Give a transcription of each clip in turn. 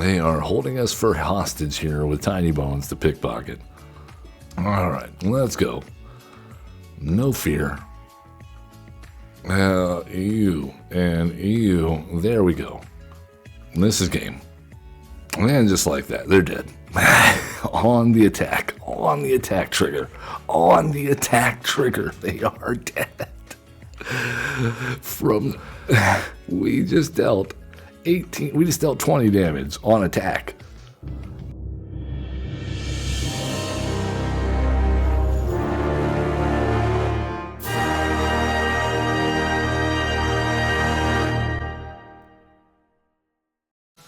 They are holding us for hostage here with tiny bones to pickpocket. Alright, let's go. No fear. EU and EU. There we go. This is game. And just like that, they're dead. On the attack. On the attack trigger. On the attack trigger. They are dead. We just dealt 20 damage on attack.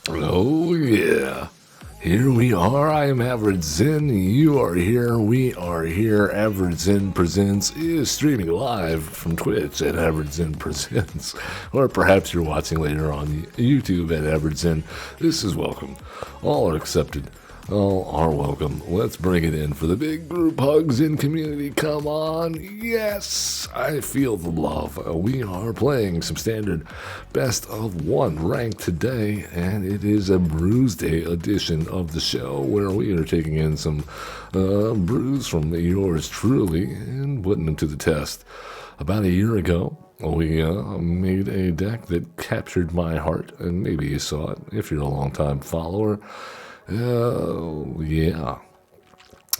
Oh yeah, here we are. I am Average Zen. You are here. We are here. Average Zen Presents is streaming live from Twitch at Average Zen Presents, or perhaps you're watching later on YouTube at Average Zen. This is welcome. All are accepted. All are welcome. Let's bring it in for the big group hugs in community. Come on. Yes, I feel the love. We are playing some standard best of one rank today, and it is a Brews Day edition of the show where we are taking in some brews from yours truly and putting them to the test. About a year ago, we made a deck that captured my heart, and maybe you saw it if you're a long-time follower. Yeah,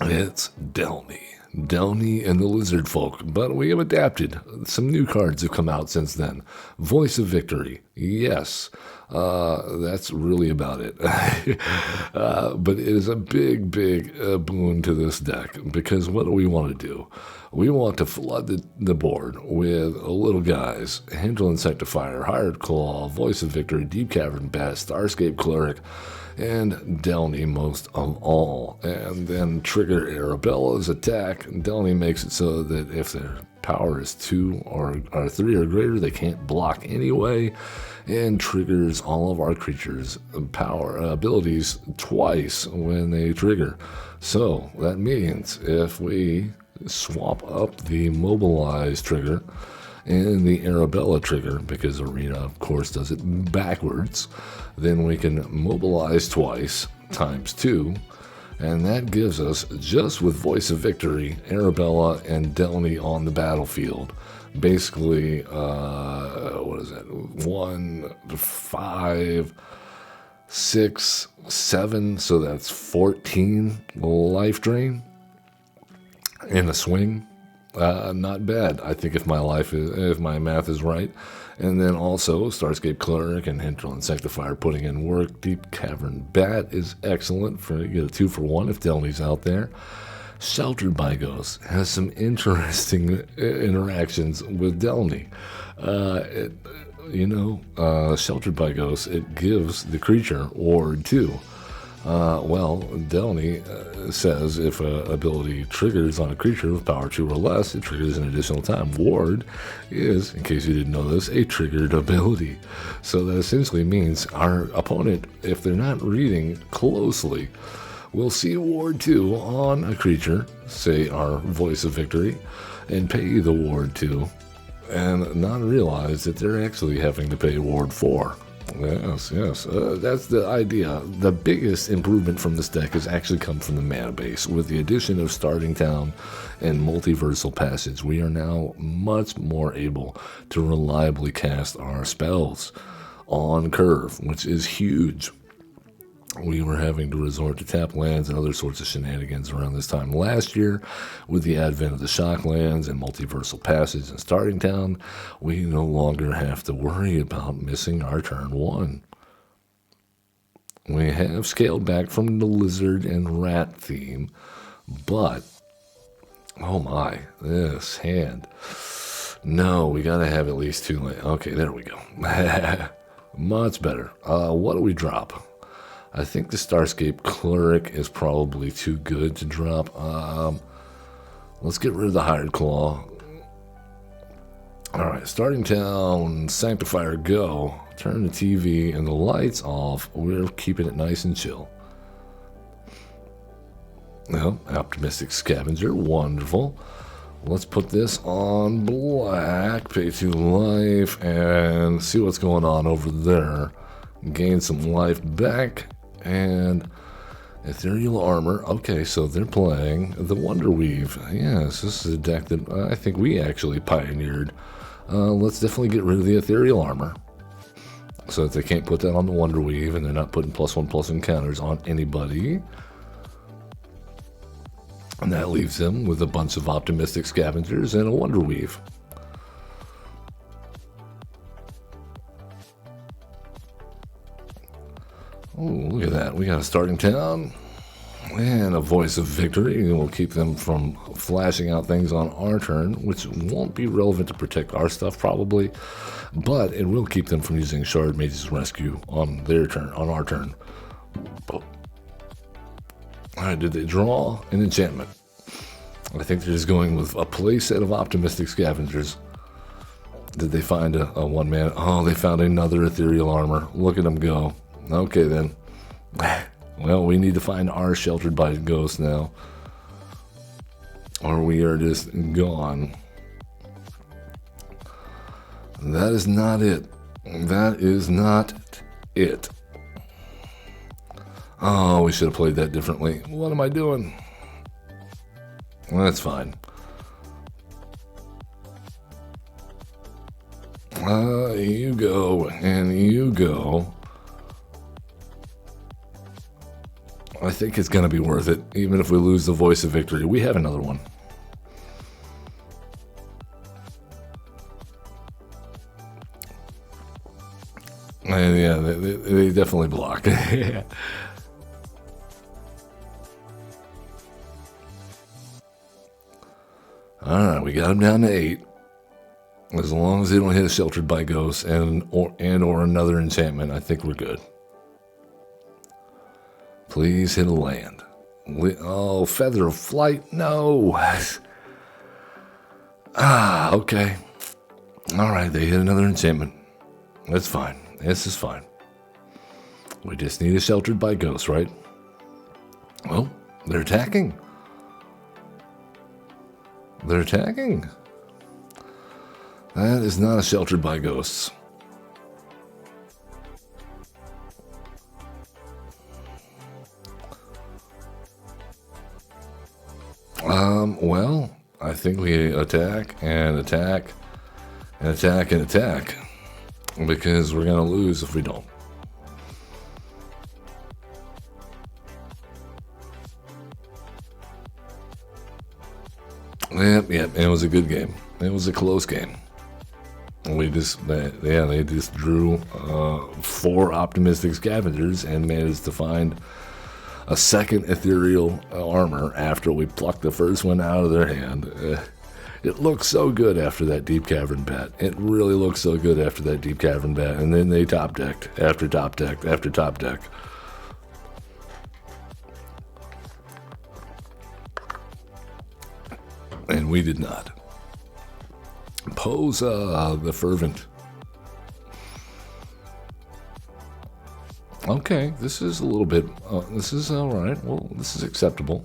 it's Delney and the Lizard Folk, but we have adapted. Some new cards have come out since then. Voice of Victory, yes, that's really about it. But it is a big boon to this deck, because what do we want to do? We want to flood the board with little guys, Handle Insectifier, Hired Claw, Voice of Victory, Deep Cavern Bat, Starscape Cleric, and Delney most of all. And then trigger Arabella's attack. Delney makes it so that if their power is 2 or 3 or greater, they can't block anyway, and triggers all of our creatures' power abilities twice when they trigger. So that means if we swap up the Mobilize trigger and the Arabella trigger, because Arena of course does it backwards, then we can mobilize twice times 2, and that gives us, just with Voice of Victory, Arabella and Delney on the battlefield. Basically, what is that? 1, 5, 6, 7, so that's 14 life drain in a swing. Not bad, I think, if my math is right. And then also Starscape Cleric and Handle Insectifier putting in work. Deep Cavern Bat is excellent for you get a 2-for-1 if Delney's out there. Sheltered by Ghosts has some interesting interactions with Delney. Sheltered by Ghosts, it gives the creature Ward 2. Delney says if an ability triggers on a creature with power 2 or less, it triggers an additional time. Ward is, in case you didn't know this, a triggered ability. So that essentially means our opponent, if they're not reading closely, will see Ward 2 on a creature, say our Voice of Victory, and pay the Ward 2, and not realize that they're actually having to pay Ward 4. Yes, that's the idea. The biggest improvement from this deck has actually come from the mana base. With the addition of Starting Town and Multiversal Passage, we are now much more able to reliably cast our spells on curve, which is huge. We were having to resort to tap lands and other sorts of shenanigans around this time last year. With the advent of the shock lands and Multiversal Passage and Starting Town, we no longer have to worry about missing our turn 1. We have scaled back from the lizard and rat theme, but oh my, this hand. No, we gotta have at least 2 lands. Okay, there we go. Much better. What do we drop? I think the Starscape Cleric is probably too good to drop. Let's get rid of the Hired Claw. Alright, Starting Town, Sanctifier, go. Turn the TV and the lights off. We're keeping it nice and chill. Well, Optimistic Scavenger, wonderful. Let's put this on black, pay 2 life, and see what's going on over there. Gain some life back. and Ethereal Armor. Okay, so they're playing the Wonder Weave. Yes, this is a deck that I think we actually pioneered. Let's definitely get rid of the Ethereal Armor, so that they can't put that on the Wonder Weave, and they're not putting +1/+1 counters on anybody. And that leaves them with a bunch of Optimistic Scavengers and a Wonder Weave. Oh, look at that. We got a starting town and a Voice of Victory. We'll keep them from flashing out things on our turn, which won't be relevant to protect our stuff probably, but it will keep them from using Shard Mage's Rescue on their turn, on our turn. Oh. Alright, did they draw an enchantment? I think they're just going with a play set of Optimistic Scavengers. Did they find a one-man? Oh, they found another Ethereal Armor. Look at them go. Okay, then. Well, we need to find our Sheltered by Ghost now, or we are just gone. That is not it. That is not it. Oh, we should have played that differently. What am I doing? That's fine. You go, and you go. I think it's going to be worth it, even if we lose the Voice of Victory. We have another one. And yeah, they definitely block. Alright, we got them down to 8. As long as they don't hit a Sheltered by Ghosts or another enchantment, I think we're good. Please hit a land. Oh, Feather of Flight, no. Okay. Alright, they hit another enchantment. That's fine. This is fine. We just need a Sheltered by Ghosts, right? Well, they're attacking. They're attacking. That is not a Sheltered by Ghosts. Well, I think we attack and attack and attack and attack, because we're going to lose if we don't. Yep, it was a good game. It was a close game. They just drew 4 Optimistic Scavengers and managed to find a second Ethereal Armor after we plucked the first one out of their hand. It looks so good after that Deep Cavern bet. It really looks so good after that Deep Cavern bet. And then they top decked after top deck after top deck. And we did not. Pose the Fervent. Okay, this is a little bit, this is alright. Well, this is acceptable.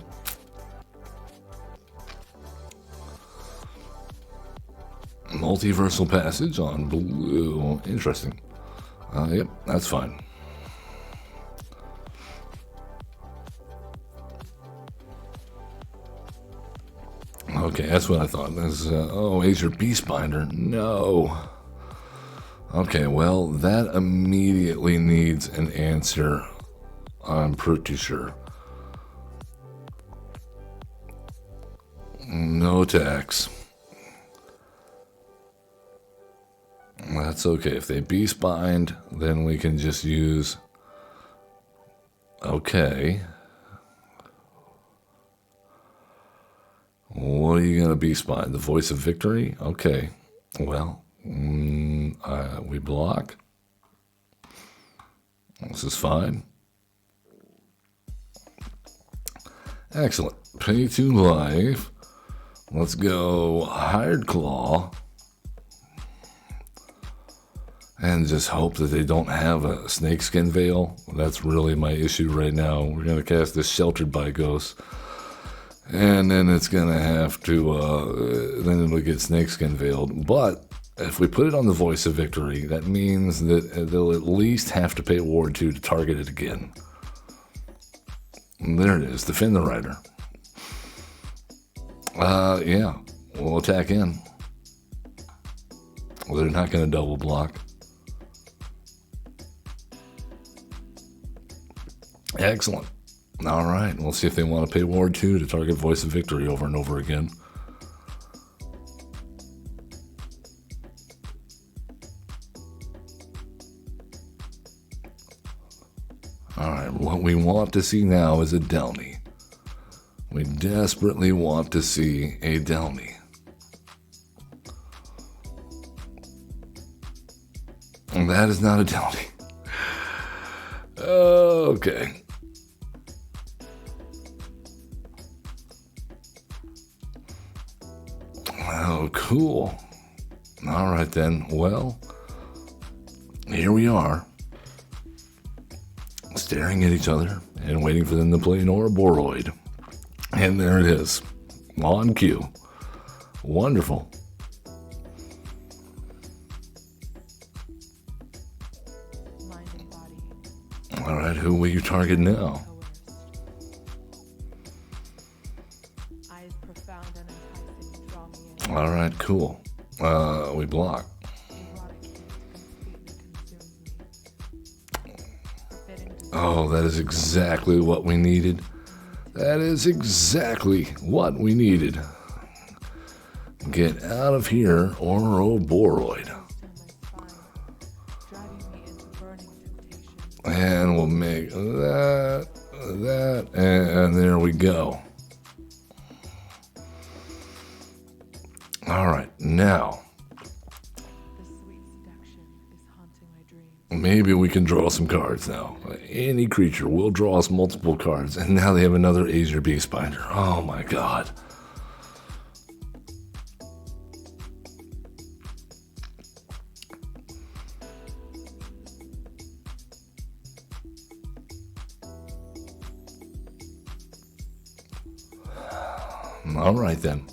Multiversal Passage on blue. Interesting. Yep, that's fine. Okay, that's what I thought. This is, Azure Beastbinder. No. Okay, well, that immediately needs an answer. I'm pretty sure. No tax. That's okay. If they Beastbind, then we can just use... Okay. What are you going to Beastbind? The Voice of Victory? Okay. Well, we block. This is fine. Excellent. Pay 2 life. Let's go Hired Claw. And just hope that they don't have a Snakeskin Veil. That's really my issue right now. We're going to cast this Sheltered by Ghosts. And then it's going to have to, then it'll get Snakeskin Veiled. But if we put it on the Voice of Victory, that means that they'll at least have to pay Ward 2 to target it again. There it is. Defend the rider. Yeah. We'll attack in. Well, they're not going to double block. Excellent. All right. We'll see if they want to pay Ward 2 to target Voice of Victory over and over again. All right. What we want to see now is a Delney. We desperately want to see a Delney. And that is not a Delney. Okay. Oh, cool. All right then. Well, here we are, staring at each other and waiting for them to play an Ouroboros. And there it is, on cue. Wonderful. All right, who will you target now? All right, cool. We block. Oh, that is exactly what we needed. That is exactly what we needed. Get out of here, Ouroboros. And we'll make that, and there we go. All right, now, maybe we can draw some cards now. Any creature will draw us multiple cards, and now they have another Azure Beast Binder. Oh my god. All right then.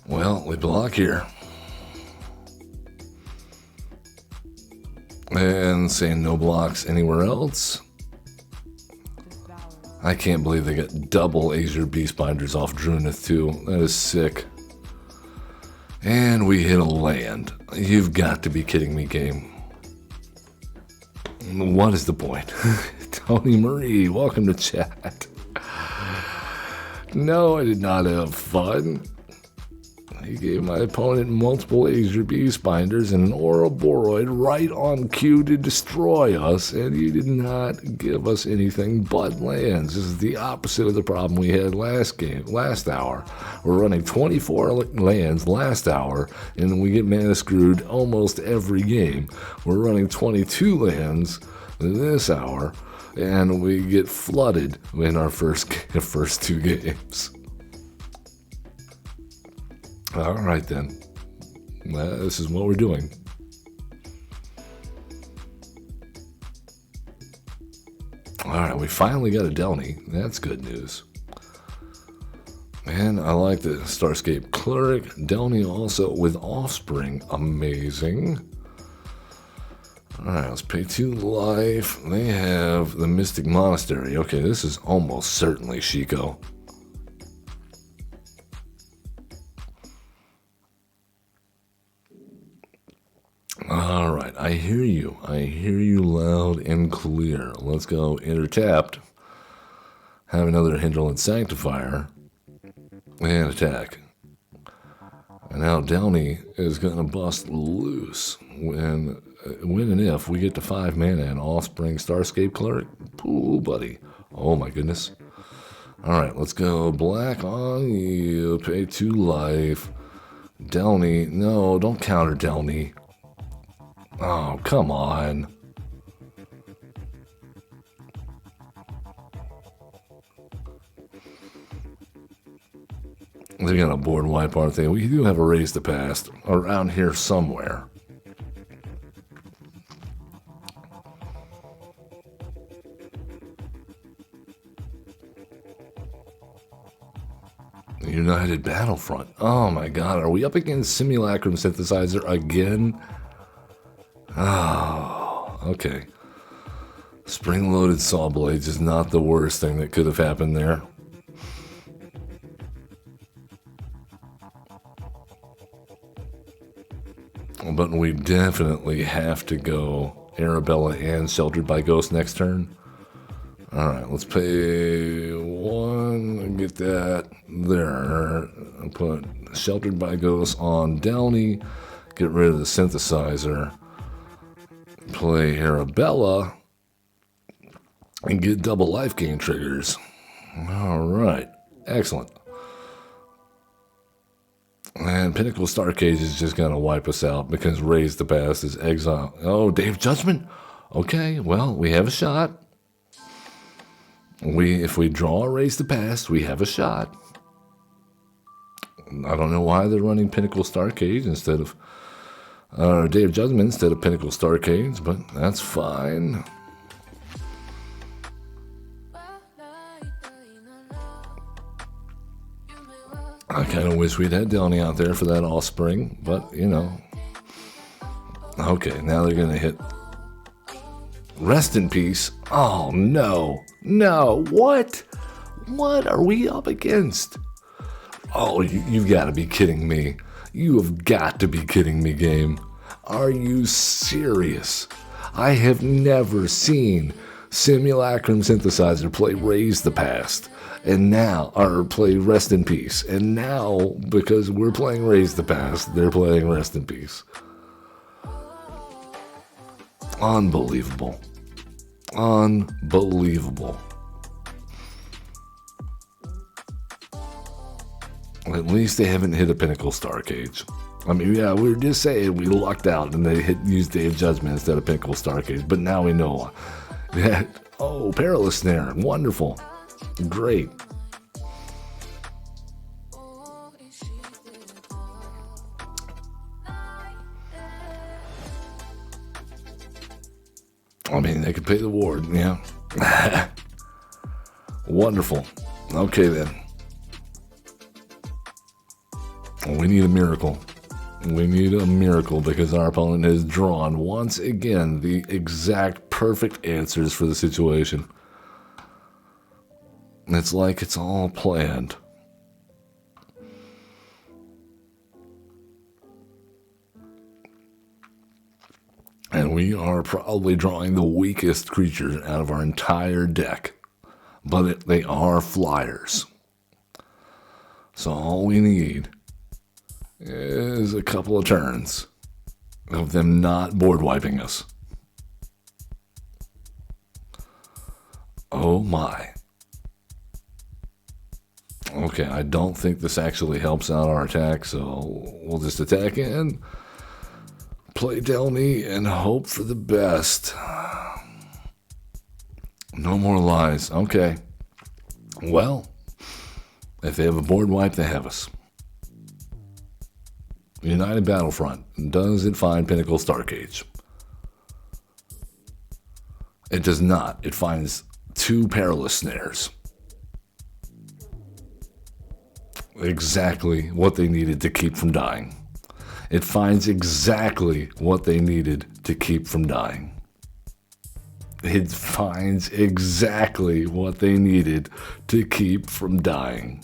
Well, we block here. And saying no blocks anywhere else. I can't believe they got double Azure Beast Binders off Drunith too. That is sick. And we hit a land. You've got to be kidding me, game. What is the point? Tony Marie, welcome to chat. No, I did not have fun. He gave my opponent multiple Azure Beast Binders and an Ouroboros right on cue to destroy us, and he did not give us anything but lands. This is the opposite of the problem we had last hour. We're running 24 lands last hour, and we get mana screwed almost every game. We're running 22 lands this hour, and we get flooded in our first two games. All right, then. This is what we're doing. All right, we finally got a Delney. That's good news. And I like the Starscape Cleric. Delney also with Offspring. Amazing. All right, let's pay 2 life. They have the Mystic Monastery. Okay, this is almost certainly Shiko. All right, I hear you. I hear you loud and clear. Let's go enter tapped. Have another Hinterland Sanctifier. And attack. And now Delney is going to bust loose when and if we get to 5 mana and Offspring Starscape Cleric. Ooh, buddy. Oh my goodness. All right, let's go black on you. Pay 2 life. Delney. No, don't counter Delney. Oh, come on. They're going to board wipe, aren't they? We do have a Raise the Past around here somewhere. You're United Battlefront. Oh my god, are we up against Simulacrum Synthesizer again? Oh, okay. Spring-loaded saw blades is not the worst thing that could have happened there. But we definitely have to go Arabella and Sheltered by Ghost next turn. Alright, let's pay 1, get that there. Put Sheltered by Ghost on Delney, get rid of the synthesizer, play Arabella, and get double life gain triggers. Alright, excellent. And Pinnacle Starcade is just going to wipe us out because Raise the Past is exile. Oh, Day of Judgment? Okay, well, we have a shot. If we draw Raise the Past, we have a shot. I don't know why they're running Pinnacle Starcade instead of Day of Judgment instead of Pinnacle Starcades, but that's fine. I kind of wish we'd had Delney out there for that offspring, but, you know. Okay, now they're going to hit Rest in Peace. Oh, no. No, what? What are we up against? Oh, you've got to be kidding me. You have got to be kidding me, game. Are you serious? I have never seen Simulacrum Synthesizer play Raise the Past. And now, or play Rest in Peace. And now, because we're playing Raise the Past, they're playing Rest in Peace. Unbelievable. Unbelievable. At least they haven't hit a Pinnacle Starcade. I mean, yeah, we were just saying we lucked out and they used Day of Judgment instead of Pinnacle Starcade. But now we know that. Oh, Perilous Snare. Wonderful. Great. I mean, they could pay the ward, yeah. Wonderful. Okay, then. We need a miracle. We need a miracle because our opponent has drawn, once again, the exact perfect answers for the situation. It's like it's all planned. And we are probably drawing the weakest creatures out of our entire deck. But they are flyers. So all we need is a couple of turns of them not board wiping us. Oh my. Okay, I don't think this actually helps out our attack, so we'll just attack in, play Delney, and hope for the best. No more lies. Okay. Well, if they have a board wipe, they have us. United Battlefront. Does it find Pinnacle Starcade? It does not. It finds 2 Perilous Snares. Exactly what they needed to keep from dying. It finds exactly what they needed to keep from dying. It finds exactly what they needed to keep from dying.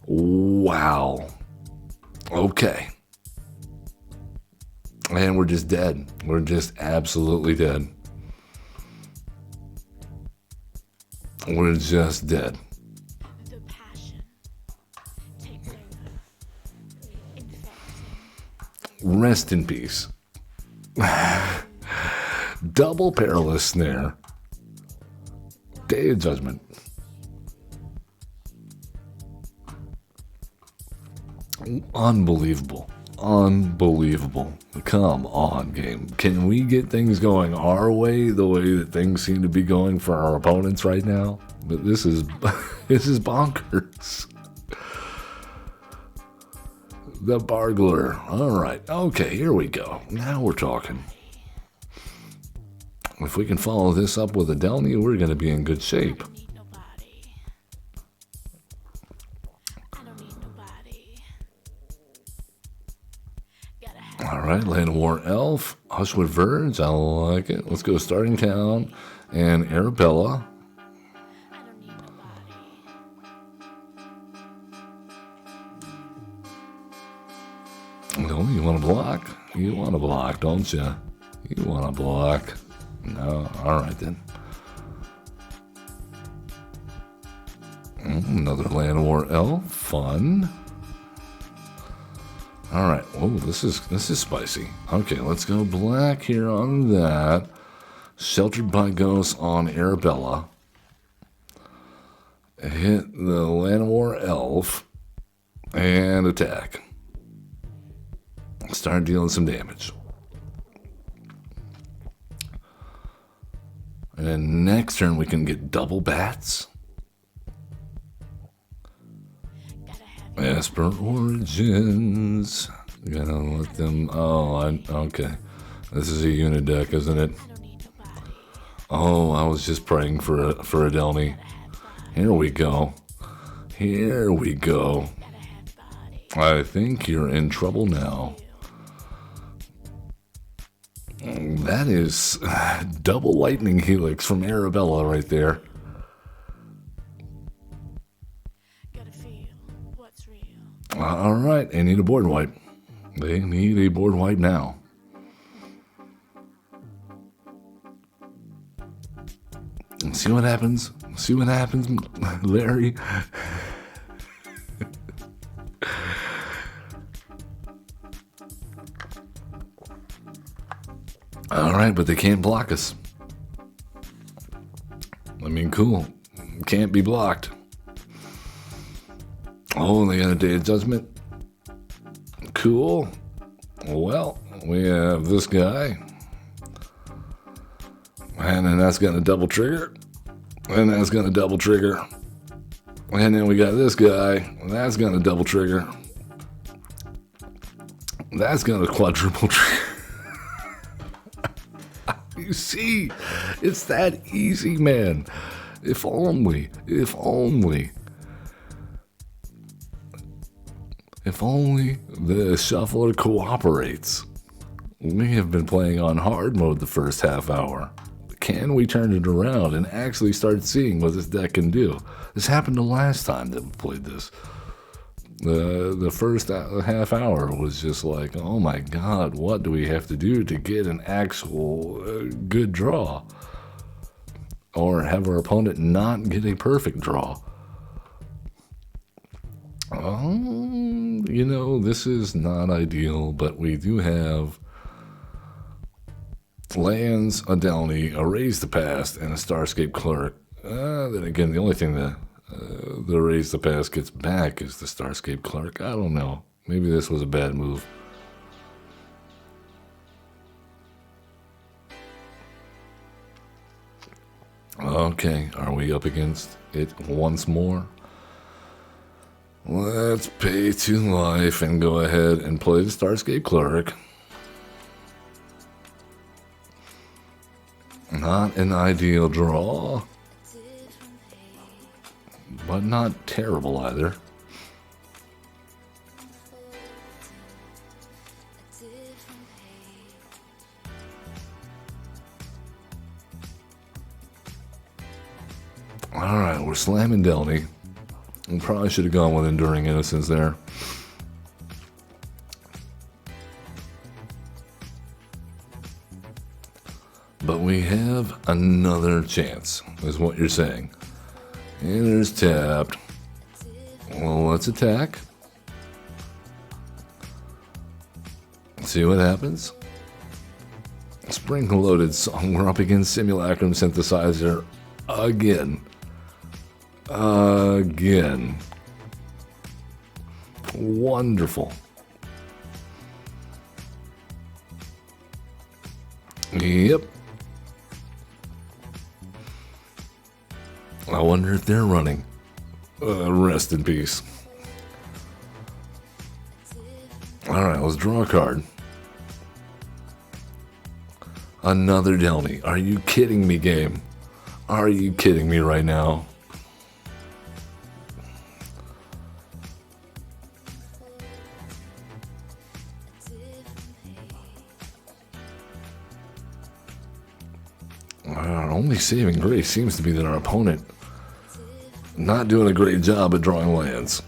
Wow. Okay. And we're just dead. We're just absolutely dead. We're just dead. Rest in peace. Double Perilous Snare. Day of Judgment. Unbelievable. Unbelievable. Come on, game. Can we get things going our way, the way that things seem to be going for our opponents right now? But this is bonkers. The Bargler. All right. Okay, here we go. Now we're talking. If we can follow this up with a Delney, we're going to be in good shape. All right, Land War Elf, Hushwood Verge, I like it. Let's go Starting Town and Arabella. No, you want to block? You want to block, don't you? You want to block? No, all right then. Another Land War Elf, fun. All right. Oh, this is spicy. Okay, let's go black here on that. Sheltered by Ghosts on Arabella. Hit the Land War Elf and attack. Start dealing some damage. And then next turn we can get double bats. As per Origins. Gotta let them. Okay. This is a unit deck, isn't it? Oh, I was just praying for a Delney. Here we go. Here we go. I think you're in trouble now. That is double lightning helix from Arabella right there. All right, they need a board wipe. They need a board wipe now. See what happens? See what happens, Larry? All right, but they can't block us. I mean, cool. Can't be blocked. Oh, they got a Day of Judgment. Cool. Well, we have this guy. And then that's going to double trigger. And that's going to double trigger. And then we got this guy. That's going to double trigger. That's going to quadruple trigger. You see, it's that easy, man. If only. If only. If only the shuffler cooperates. We have been playing on hard mode the first half hour. Can we turn it around and actually start seeing what this deck can do? This happened the last time that we played this. The first half hour was just like, oh my god, what do we have to do to get an actual good draw? Or have our opponent not get a perfect draw? You know, this is not ideal, but we do have lands, a Delney, a Raise the Past, and a Starscape Clerk. Then again, the only thing that the Raise the Past gets back is the Starscape Clerk. I don't know. Maybe this was a bad move. Okay, are we up against it once more? Let's pay 2 life and go ahead and play the Starscape Cleric. Not an ideal draw, but not terrible either. Alright, we're slamming Delney. We probably should have gone with Enduring Innocence there. But we have another chance, is what you're saying. And there's tapped. Well, let's attack. See what happens. Spring Loaded Song. We're up against Simulacrum Synthesizer again. Again. Wonderful. Yep. I wonder if they're running. Rest in peace. Alright, let's draw a card. Another Delney. Are you kidding me, game? Are you kidding me right now? only saving grace seems to be that our opponent not doing a great job at drawing lands.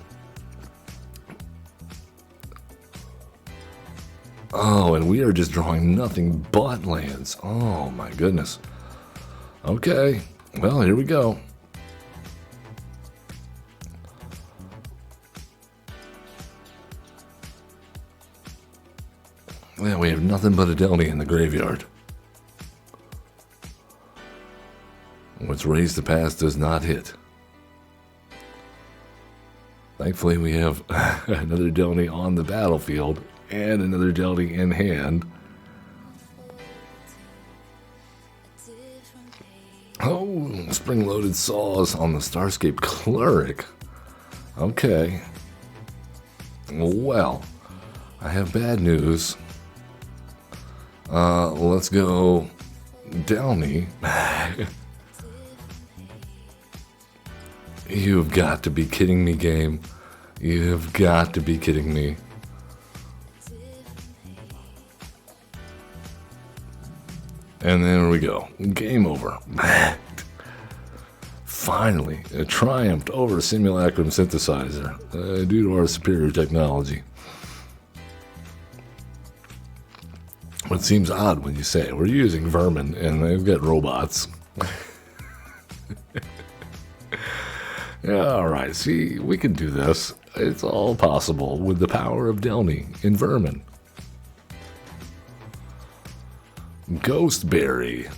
Oh, and we are just drawing nothing but lands. Oh my goodness. Okay, well, here we go. Yeah, we have nothing but a Delney in the graveyard. What's raised to pass does not hit. Thankfully, we have another Delney on the battlefield and another Delney in hand. Oh, spring-loaded saws on the Starscape Cleric. Okay. Well, I have bad news. Let's go Delney. You've got to be kidding me, game. You've got to be kidding me. And there we go. Game over. Finally, a triumphed over a simulacrum synthesizer due to our superior technology. What seems odd when you say it. We're using vermin and they've got robots. Yeah, alright, see, we can do this. It's all possible with the power of Delney in vermin. Ghostberry.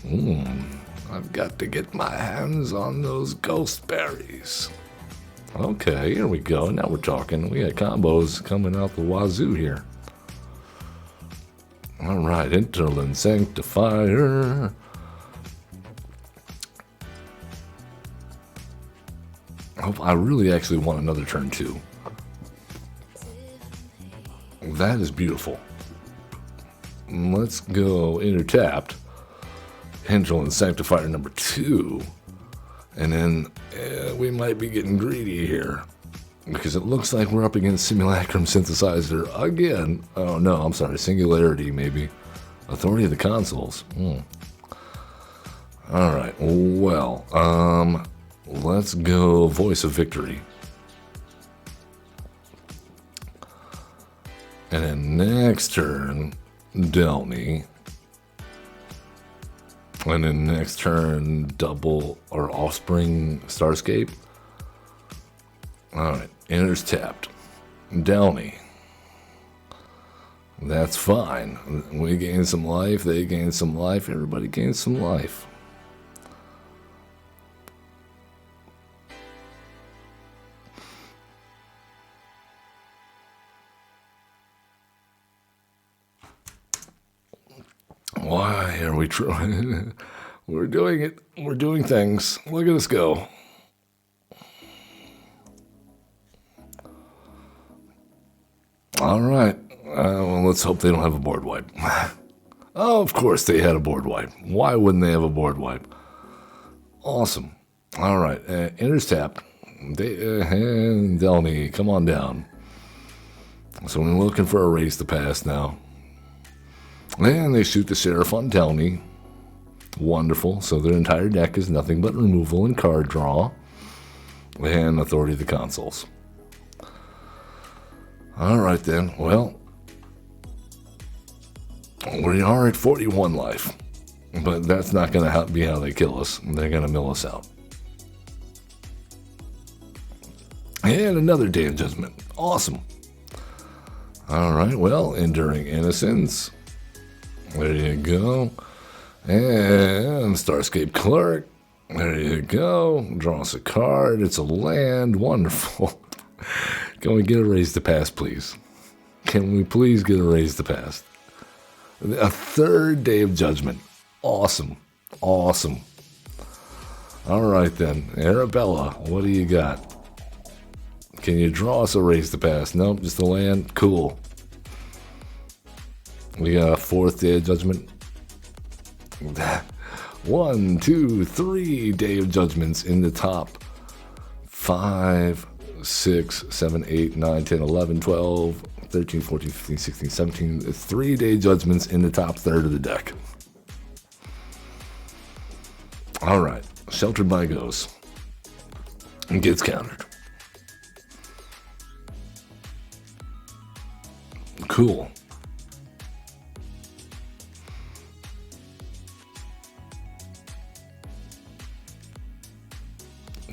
I've got to get my hands on those ghost berries. Okay, here we go. Now we're talking. We got combos coming out the wazoo here. Alright, Interland Sanctifier. I really actually want another turn 2. That is beautiful. Let's go Intertapped. Hinterland Sanctifier number 2. And then we might be getting greedy here. Because it looks like we're up against Simulacrum Synthesizer again. Oh no, I'm sorry, Singularity maybe. Authority of the Consoles. Alright, well, let's go Voice of Victory. And then next turn, Delney. And then next turn, double or Offspring Starscape. Alright, enters tapped. Delney. That's fine. We gain some life, they gain some life, everybody gains some life. Why are we trying? We're doing it. We're doing things. Look at us go. All right. Well, let's hope they don't have a board wipe. Oh, of course they had a board wipe. Why wouldn't they have a board wipe? Awesome. All right. Enters tap. And Delney, come on down. So we're looking for a raise to pass now. And they shoot the Seraph on Delney. Wonderful. So their entire deck is nothing but removal and card draw. And Authority of the Consoles. Alright then. Well, we are at 41 life. But that's not going to be how they kill us. They're going to mill us out. And another Day of Judgment. Awesome. Alright, well, Enduring Innocence. There you go. And Starscape Cleric. There you go. Draw us a card. It's a land. Wonderful. Can we get a raise to pass, please? Can we please get a raise to pass? A third Day of Judgment. Awesome. Awesome. All right, then. Arabella, what do you got? Can you draw us a raise to pass? Nope, just a land. Cool. We got a fourth Day of Judgment. 1, 2, 3 Day of Judgments in the top 5, 6, 7, 8, 9, 10, 11, 12, 13, 14, 15, 16, 17. 3 Day Judgments in the top third of the deck. All right. Sheltered by Ghosts. Gets countered. Cool.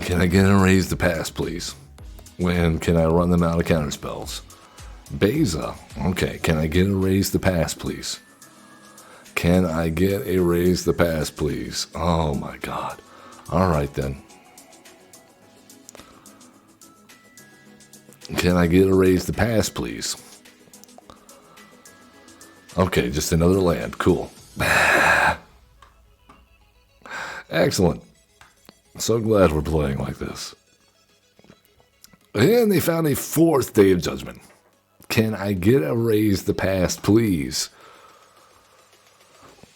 Can I get a raise to pass, please? When can I run them out of counter spells? Beza. Okay, can I get a raise to pass, please? Can I get a raise to pass, please? Oh my god. Alright then. Can I get a raise to pass, please? Okay, just another land. Cool. Excellent. So glad we're playing like this. And they found a 4th Day of Judgment. Can I get a raise to pass, please?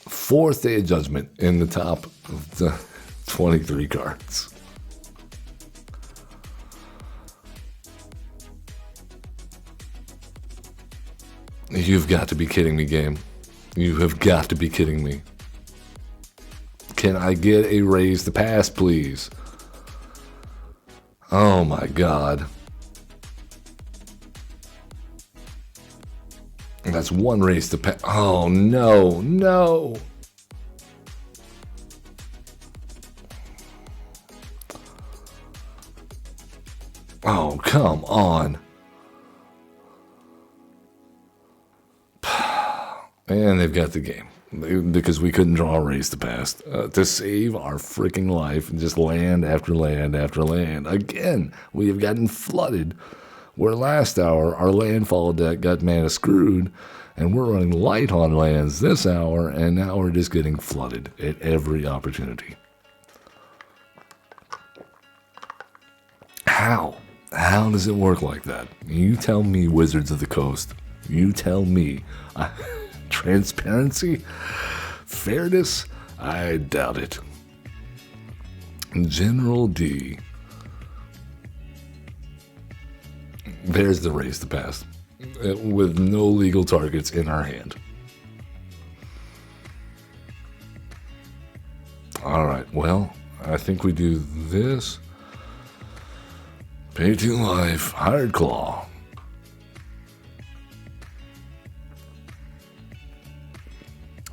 4th Day of Judgment in the top of the 23 cards. You've got to be kidding me, game. You have got to be kidding me. Can I get a raise to pass, please? Oh my god. That's one raise to pass. Oh no, no. Oh, come on. And they've got the game. Because we couldn't draw a raise to pass. To save our freaking life, and just land after land after land. Again, we have gotten flooded. Where last hour, our landfall deck got mana screwed, and we're running light on lands this hour, and now we're just getting flooded at every opportunity. How? How does it work like that? You tell me, Wizards of the Coast. You tell me. Transparency? Fairness? I doubt it. General D. There's the raise to pass. With no legal targets in our hand. Alright, well, I think we do this. Pay 2 life, Hired Claw.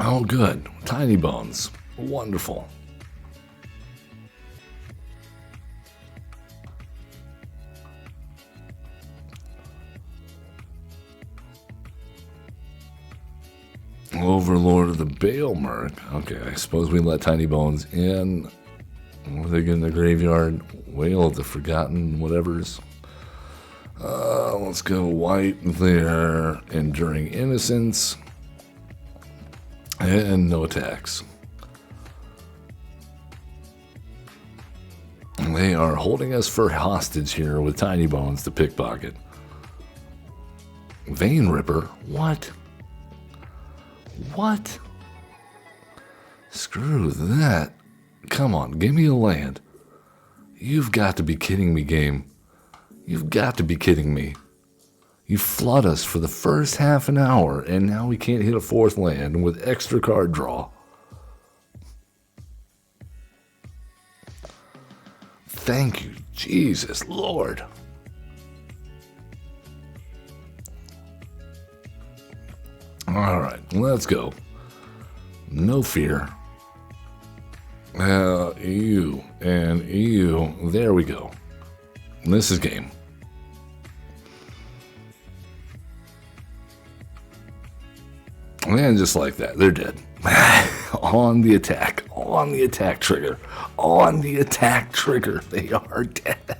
Oh, good. Tiny Bones. Wonderful. Overlord of the Baelmerk. Okay, I suppose we let Tiny Bones in. What are they getting in the graveyard? Whale of the Forgotten whatevers. Let's go white there. Enduring Innocence. And no attacks. They are holding us for hostage here with Tiny Bones to pickpocket. Vein Ripper? What? What? Screw that. Come on, give me a land. You've got to be kidding me, game. You've got to be kidding me. You flood us for the first half an hour, and now we can't hit a 4th land with extra card draw. Thank you, Jesus Lord. All right, let's go. No fear. EU and EU. There we go. This is game. And just like that, they're dead. On the attack. On the attack trigger. On the attack trigger. They are dead.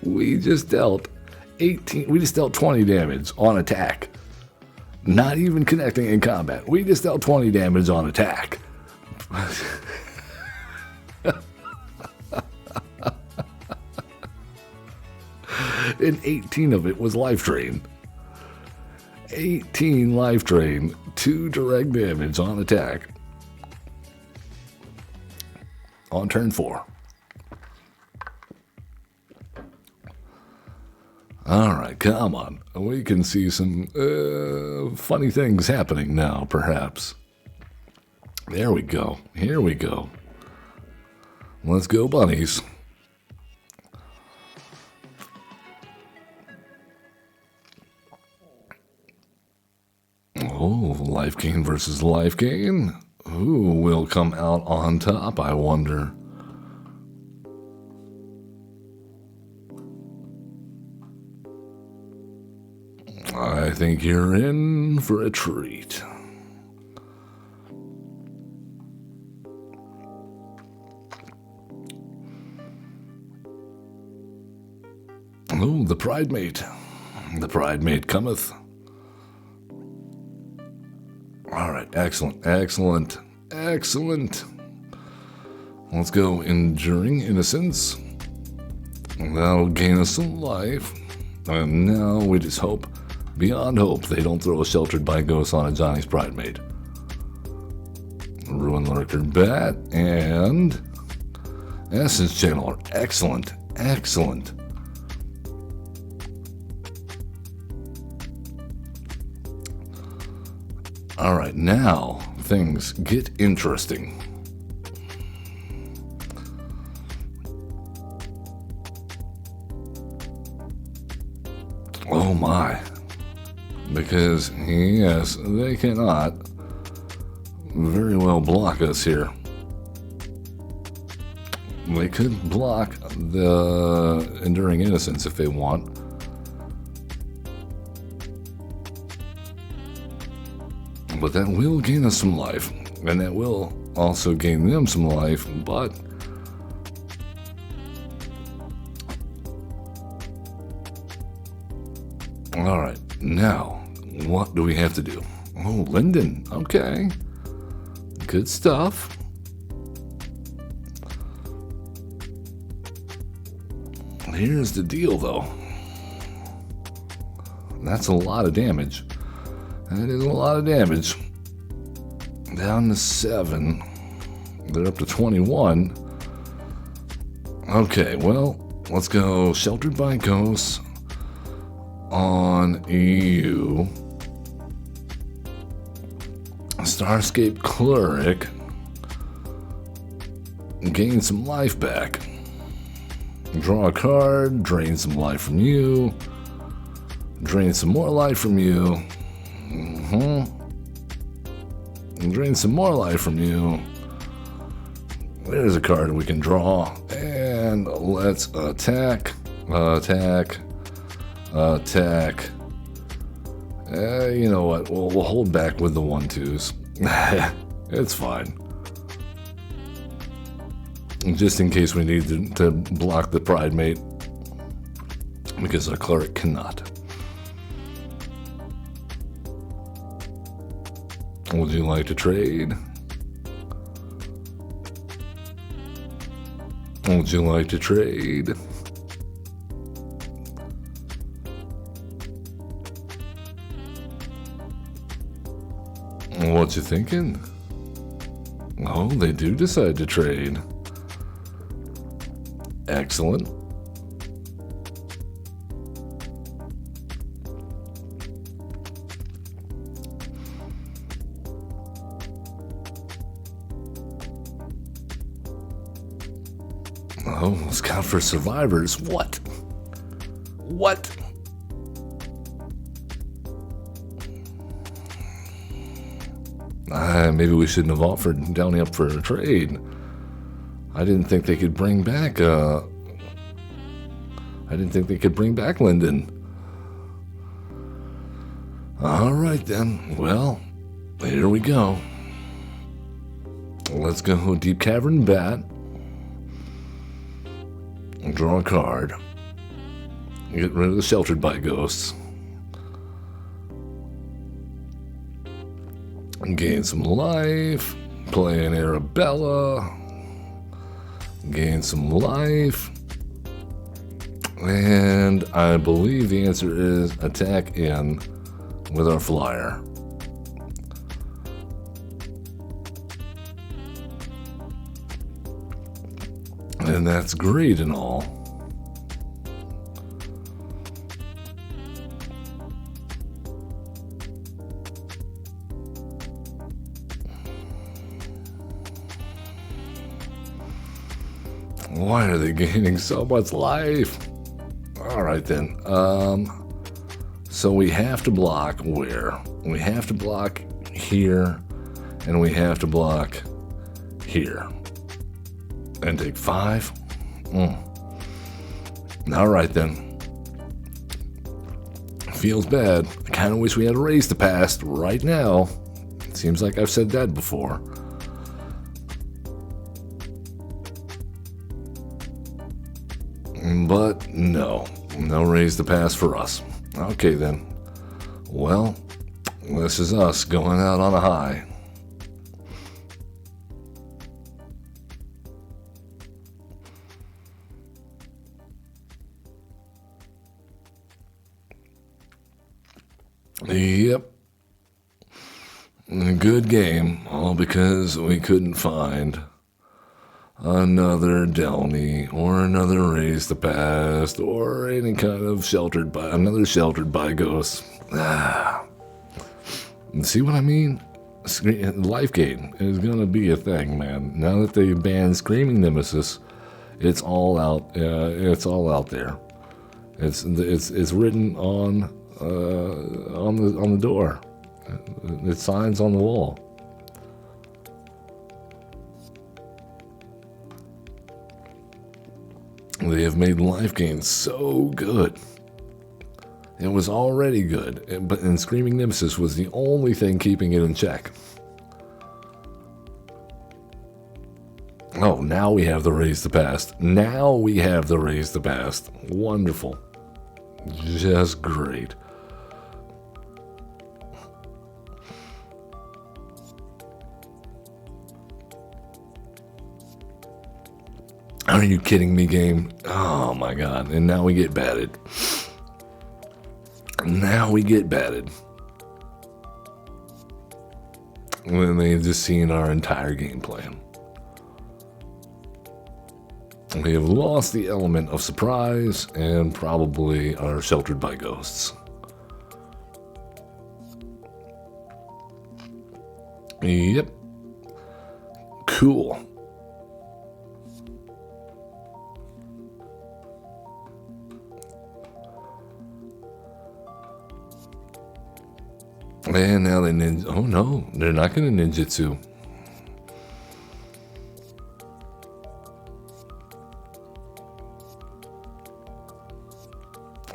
We just dealt 20 damage on attack. Not even connecting in combat. We just dealt 20 damage on attack. And 18 of it was Lifedrain. 18 Lifedrain, 2 direct damage on attack. On turn 4. Alright, come on. We can see some funny things happening now, perhaps. There we go. Here we go. Let's go, bunnies. Oh, life gain versus life gain. Who will come out on top, I wonder? I think you're in for a treat. Oh, the pride mate. The pride mate cometh. All right, excellent, excellent, excellent. Let's go Enduring Innocence. That'll gain us some life. And now we just hope, beyond hope, they don't throw a Sheltered by Ghosts on a Johnny's pride mate. Ruin Lurker Bat and Essence Channeler. Excellent, excellent. All right, now things get interesting. Oh my. Because, yes, they cannot very well block us here. They could block the Enduring Innocence if they want. But that will gain us some life, and that will also gain them some life, but all right, now what do we have to do? Oh, Linden, okay, good stuff. Here's the deal, though. That's a lot of damage. That is a lot of damage. Down to 7. They're up to 21. Okay, well, let's go Sheltered by Ghosts on you. Starscape Cleric. Gain some life back. Draw a card. Drain some life from you. Drain some more life from you. And drain some more life from you. There's a card we can draw. And let's attack. Attack. Attack. You know what? We'll hold back with the 1-2s. It's fine. Just in case we need to block the pride mate. Because our cleric cannot. Would you like to trade? Would you like to trade? What you thinking? Oh, they do decide to trade. Excellent. Oh, Scout for Survivors. What? What? Maybe we shouldn't have offered Downey up for a trade. I didn't think they could bring back, Linden. Alright then. Well, here we go. Let's go Deep Cavern Bat. Draw a card. Get rid of the Sheltered by Ghosts. Gain some life. Play an Arabella. Gain some life. And I believe the answer is attack in with our flyer. And that's great and all. Why are they gaining so much life? Alright then. So we have to block where? We have to block here, and we have to block here. And take 5? Alright then. Feels bad. I kind of wish we had raised the past right now. It seems like I've said that before. But no raise the past for us. Okay then. Well, this is us going out on a high. Yep. Good game, all because we couldn't find another Delney or another raise the past or any kind of sheltered by ghosts. See what I mean? Life gain is gonna be a thing, man. Now that they banned Screaming Nemesis, it's all out. It's all out there. It's written on the door. It's signs on the wall. They have made life gain so good. It was already good, and Screaming Nemesis was the only thing keeping it in check. Oh, now we have the raise the past. Now we have the raise the past. Wonderful. Just great. Are you kidding me, game? Oh my god. And now we get batted. Now we get batted. When they've just seen our entire game plan. We have lost the element of surprise and probably are sheltered by ghosts. Yep. Cool. And now they ninja. Oh no, they're not going to ninjutsu.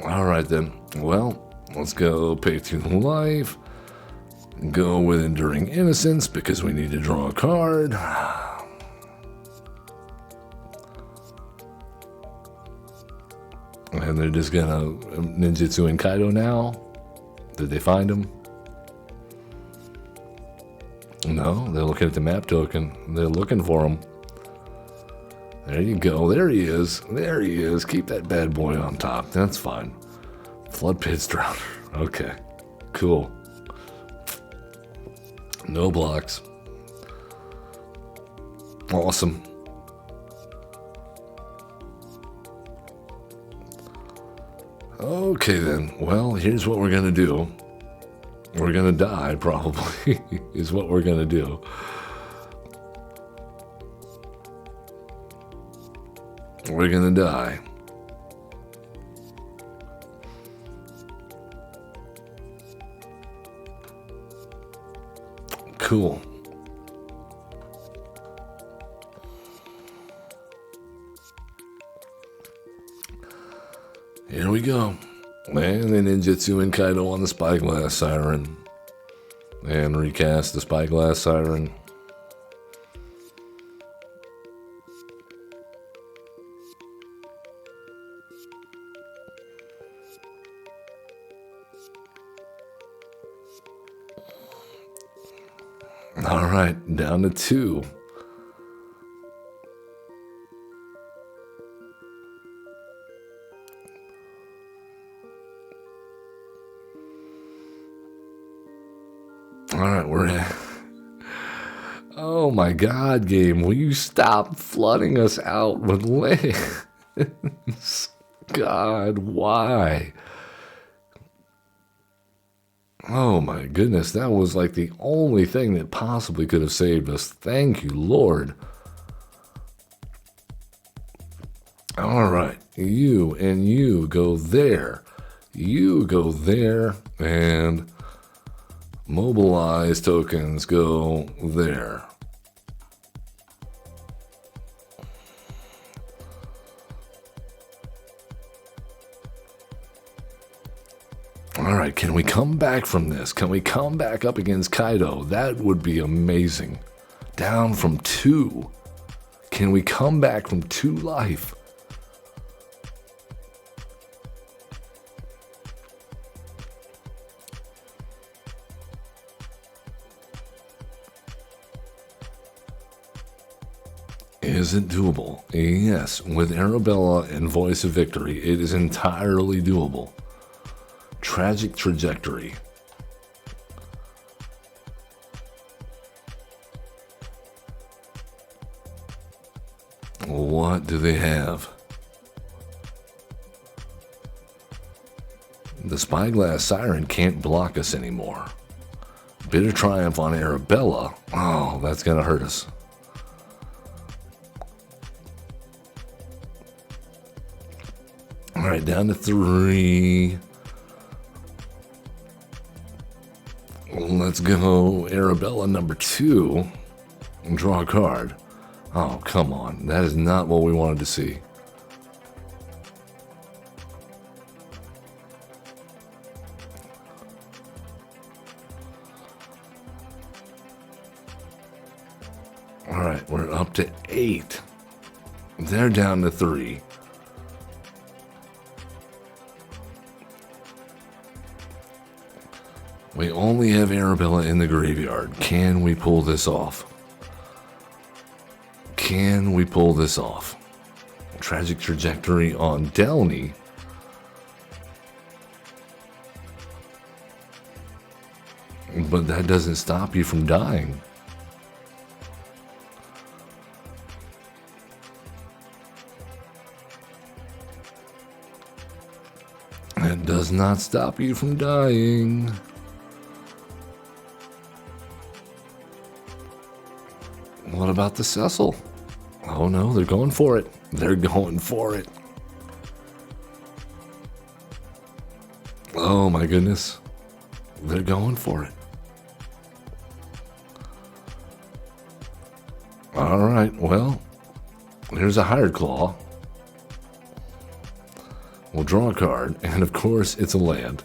Alright then. Well, let's go pay 2 life. Go with Enduring Innocence because we need to draw a card. And they're just gonna ninjutsu in Kaido now. Did they find him? No, they're looking at the map token. They're looking for him. There you go. There he is. There he is. Keep that bad boy on top. That's fine. Flood Pit's Drowner. Okay. Cool. No blocks. Awesome. Okay then. Well, here's what we're gonna do. We're gonna die, probably, is what we're gonna do. We're gonna die. Cool. Here we go. And then ninjutsu and Kaido on the Spyglass Siren. And recast the Spyglass Siren. Alright, down to 2. Alright, we're at... Oh my god, game, will you stop flooding us out with lands? God, why? Oh my goodness, that was like the only thing that possibly could have saved us. Thank you, Lord. All right, you and you go there. You go there, and mobilize tokens go there. All right, can we come back from this? Can we come back up against Kaido? That would be amazing. Down from 2. Can we come back from 2 life? Is it doable? Yes, with Arabella and Voice of Victory, it is entirely doable. Tragic trajectory. What do they have? The Spyglass Siren can't block us anymore. Bitter Triumph on Arabella. Oh, that's gonna hurt us. All right, down to 3. Let's go Arabella number 2 and draw a card. Oh, come on. That is not what we wanted to see. All right, we're up to 8. They're down to 3. We only have Arabella in the graveyard. Can we pull this off? Can we pull this off? Tragic trajectory on Delney. But that doesn't stop you from dying. It does not stop you from dying. What about the Cecil? Oh no, they're going for it. They're going for it. Oh my goodness. They're going for it. All right, well, here's a Hired Claw. We'll draw a card, and of course, it's a land.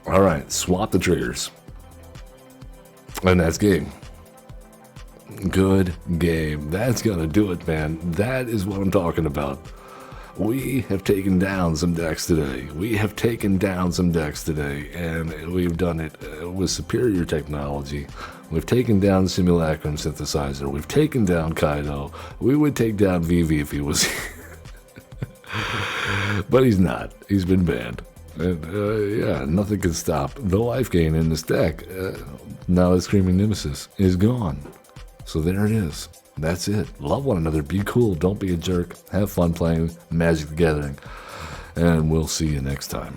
All right, swap the triggers. And that's game. Good game. That's gonna do it, man. That is what I'm talking about. We have taken down some decks today. And we've done it with superior technology. We've taken down Simulacrum Synthesizer. We've taken down Kaido. We would take down Vivi if he was but he's not. He's been banned. And yeah, nothing can stop the life gain in this deck. Now the Screaming Nemesis is gone. So there it is. That's it. Love one another. Be cool. Don't be a jerk. Have fun playing Magic the Gathering. And we'll see you next time.